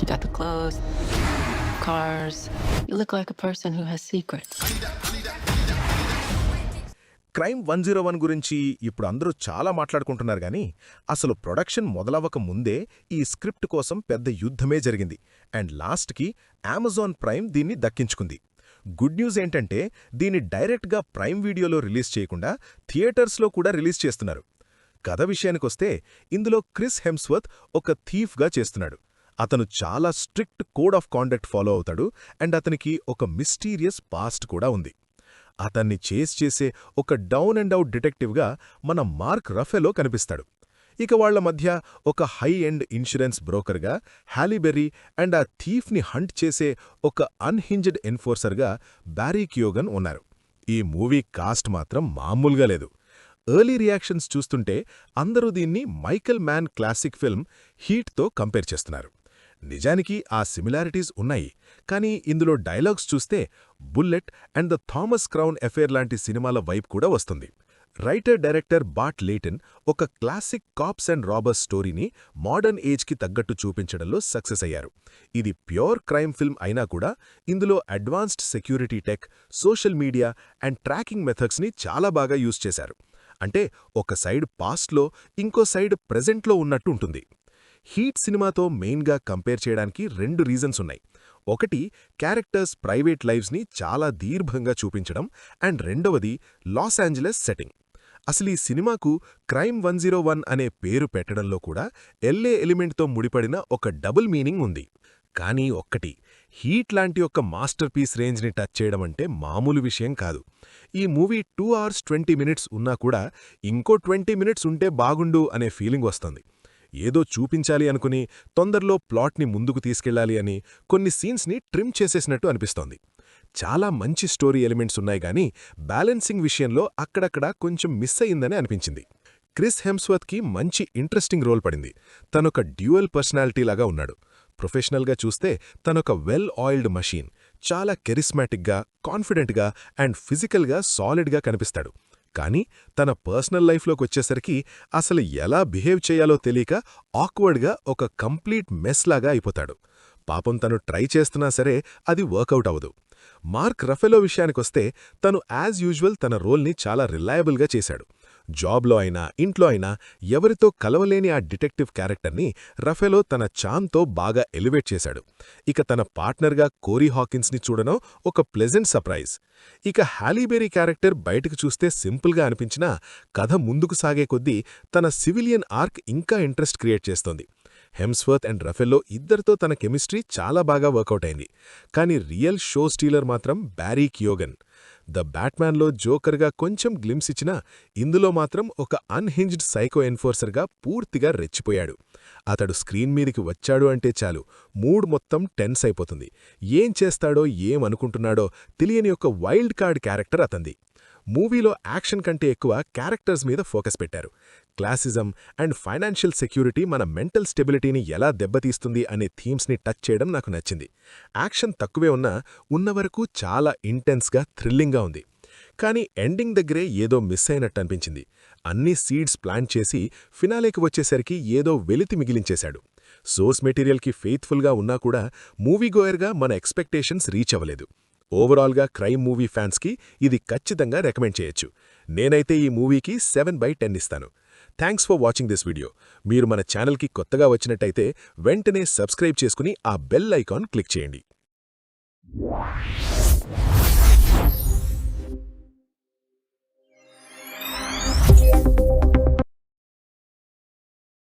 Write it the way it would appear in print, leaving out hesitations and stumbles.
You got the clothes, cars. You look like a person who has secrets. Crime 101 గురించి ఇప్పుడు అందరూ చాలా మాట్లాడుకుంటున్నారు గానీ అసలు ప్రొడక్షన్ మొదలవ్వక ముందే ఈ స్క్రిప్ట్ కోసం పెద్ద యుద్ధమే జరిగింది. అండ్ లాస్ట్కి అమెజాన్ ప్రైమ్ దీన్ని దక్కించుకుంది. గుడ్ న్యూస్ ఏంటంటే దీన్ని డైరెక్ట్గా ప్రైమ్ వీడియోలో రిలీజ్ చేయకుండా థియేటర్స్లో కూడా రిలీజ్ చేస్తున్నారు. కథ విషయానికొస్తే ఇందులో క్రిస్ హెమ్స్వర్త్ ఒక థీఫ్గా చేస్తున్నాడు. అతను చాలా strict code of conduct follow అవుతాడు అండ్ అతనికి ఒక మిస్టీరియస్ పాస్ట్ కూడా ఉంది. అతన్ని చేస్ చేసే ఒక డౌన్ అండ్ అవుట్ డిటెక్టివ్గా మన మార్క్ రఫెలో కనిపిస్తాడు. ఇక వాళ్ల మధ్య ఒక హై ఎండ్ ఇన్సూరెన్స్ బ్రోకర్గా హ్యాలీ బెర్రీ అండ్ ఆ థీఫ్ని హంట్ చేసే ఒక అన్హింజ్డ్ ఎన్ఫోర్సర్గా బ్యారీ కియోగన్ ఉన్నారు. ఈ మూవీ కాస్ట్ మాత్రం మామూలుగా లేదు. ఎర్లీ రియాక్షన్స్ చూస్తుంటే అందరూ దీన్ని మైకెల్ మ్యాన్ క్లాసిక్ ఫిల్మ్ హీట్తో కంపేర్ చేస్తున్నారు. నిజానికి ఆ సిమిలారిటీస్ ఉన్నాయి, కానీ ఇందులో డైలాగ్స్ చూస్తే Bullitt and the Thomas Crown Affair లాంటి సినిమాల వైప్ కూడా వస్తుంది. రైటర్ డైరెక్టర్ బాట్ లేటన్ ఒక క్లాసిక్ కాప్స్ అండ్ రాబర్స్ స్టోరీని మోడర్న్ ఏజ్కి తగ్గట్టు చూపించడంలో సక్సెస్ అయ్యారు. ఇది ప్యూర్ క్రైమ్ ఫిల్మ్ అయినా కూడా ఇందులో advanced security tech, social media and tracking మెథడ్స్ని చాలా బాగా యూజ్ చేశారు. అంటే ఒక సైడ్ పాస్ట్లో, ఇంకో సైడ్ ప్రెజెంట్లో ఉన్నట్టు ఉంటుంది. హీట్ సినిమాతో మెయిన్గా కంపేర్ చేయడానికి 2 రీజన్స్ ఉన్నాయి. ఒకటి, క్యారెక్టర్స్ ప్రైవేట్ లైఫ్స్ని చాలా దీర్ఘంగా చూపించడం, అండ్ రెండవది లాస్ ఏంజలస్ సెట్టింగ్. అసలు ఈ సినిమాకు క్రైమ్ 101 అనే పేరు పెట్టడంలో కూడా ఎల్ఏ ఎలిమెంట్తో ముడిపడిన ఒక డబుల్ మీనింగ్ ఉంది. కానీ ఒక్కటి, హీట్ లాంటి ఒక మాస్టర్ పీస్ రేంజ్ని టచ్ చేయడం అంటే మామూలు విషయం కాదు. ఈ మూవీ 2 hours 20 minutes ఉన్నా కూడా ఇంకో 20 minutes ఉంటే బాగుండు అనే ఫీలింగ్ వస్తుంది. ఏదో చూపించాలి అనుకుని తొందరలో ప్లాట్ని ముందుకు తీసుకెళ్లాలి అని కొన్ని సీన్స్ని ట్రిమ్ చేసేసినట్టు అనిపిస్తోంది. చాలా మంచి స్టోరీ ఎలిమెంట్స్ ఉన్నాయి గానీ బ్యాలెన్సింగ్ విషయంలో అక్కడక్కడ కొంచెం మిస్ అయిందని అనిపించింది. క్రిస్ హెమ్స్వర్త్కి మంచి ఇంట్రెస్టింగ్ రోల్ పడింది. తనొక డ్యూయల్ పర్సనాలిటీలాగా ఉన్నాడు. ప్రొఫెషనల్గా చూస్తే తనొక వెల్ ఆయిల్డ్ మషీన్. చాలా కెరిస్మాటిక్గా, కాన్ఫిడెంట్గా అండ్ ఫిజికల్గా సాలిడ్గా కనిపిస్తాడు. కానీ తన పర్సనల్ లైఫ్లోకొచ్చేసరికి అసలు ఎలా బిహేవ్ చేయాలో తెలియక ఆక్వర్డ్గా ఒక కంప్లీట్ మెస్ లాగా అయిపోతాడు. పాపం తను ట్రై చేస్తున్నా సరే అది వర్కౌట్ అవ్వదు. మార్క్ రఫెలో విషయానికొస్తే తను యాజ్ యూజువల్ తన రోల్ని చాలా రిలయబుల్గా చేశాడు. జాబ్లో అయినా ఇంట్లో అయినా ఎవరితో కలవలేని ఆ డిటెక్టివ్ క్యారెక్టర్ని రఫెలో తన చామ్తో బాగా ఎలివేట్ చేశాడు. ఇక తన పార్ట్నర్గా కోరీ హాకిన్స్ని చూడడం ఒక ప్లెజెంట్ సర్ప్రైజ్. ఇక హ్యాలీ బెర్రీ క్యారెక్టర్ బయటకు చూస్తే సింపుల్గా అనిపించినా కథ ముందుకు సాగే కొద్దీ తన సివిలియన్ ఆర్క్ ఇంకా ఇంట్రెస్ట్ క్రియేట్ చేస్తోంది. హెమ్స్వర్త్ అండ్ రఫెల్లో ఇద్దరితో తన కెమిస్ట్రీ చాలా బాగా వర్కౌట్ అయింది. కానీ రియల్ షో స్టీలర్ మాత్రం బ్యారీ కియోగన్. ద బ్యాట్మ్యాన్లో జోకర్గా కొంచెం గ్లిమ్స్ ఇచ్చినా ఇందులో మాత్రం ఒక అన్హింజ్డ్ సైకో ఎన్ఫోర్సర్గా పూర్తిగా రెచ్చిపోయాడు. అతడు స్క్రీన్ మీదికి వచ్చాడు అంటే చాలు మూడ్ మొత్తం టెన్స్ అయిపోతుంది. ఏం చేస్తాడో ఏమనుకుంటున్నాడో తెలియని ఒక వైల్డ్ కార్డ్ క్యారెక్టర్ అతంది. మూవీలో యాక్షన్ కంటే ఎక్కువ క్యారెక్టర్స్ మీద ఫోకస్ పెట్టారు. క్లాసిజం అండ్ ఫైనాన్షియల్ సెక్యూరిటీ మన మెంటల్ స్టెబిలిటీని ఎలా దెబ్బతీస్తుంది అనే థీమ్స్ని టచ్ చేయడం నాకు నచ్చింది. యాక్షన్ తక్కువే ఉన్నా ఉన్నవరకు చాలా ఇంటెన్స్గా, థ్రిల్లింగ్గా ఉంది. కానీ ఎండింగ్ దగ్గరే ఏదో మిస్ అయినట్టు అనిపించింది. అన్ని సీడ్స్ ప్లాన్ చేసి ఫినాలేకి వచ్చేసరికి ఏదో వెలితి మిగిలించేశాడు. సోర్స్ మెటీరియల్కి ఫెయిత్ఫుల్గా ఉన్నా కూడా మూవీగోయర్గా మన ఎక్స్పెక్టేషన్స్ రీచ్ అవ్వలేదు. ఓవరాల్గా క్రైమ్ మూవీ ఫ్యాన్స్కి ఇది ఖచ్చితంగా రికమెండ్ చేయొచ్చు. నేనైతే ఈ మూవీకి 7/10 ఇస్తాను. Thanks for watching this video. మీరు మన ఛానల్కి కొత్తగా వచ్చినట్టయితే వెంటనే సబ్స్క్రైబ్ చేసుకుని ఆ బెల్ ఐకాన్ క్లిక్ చేయండి.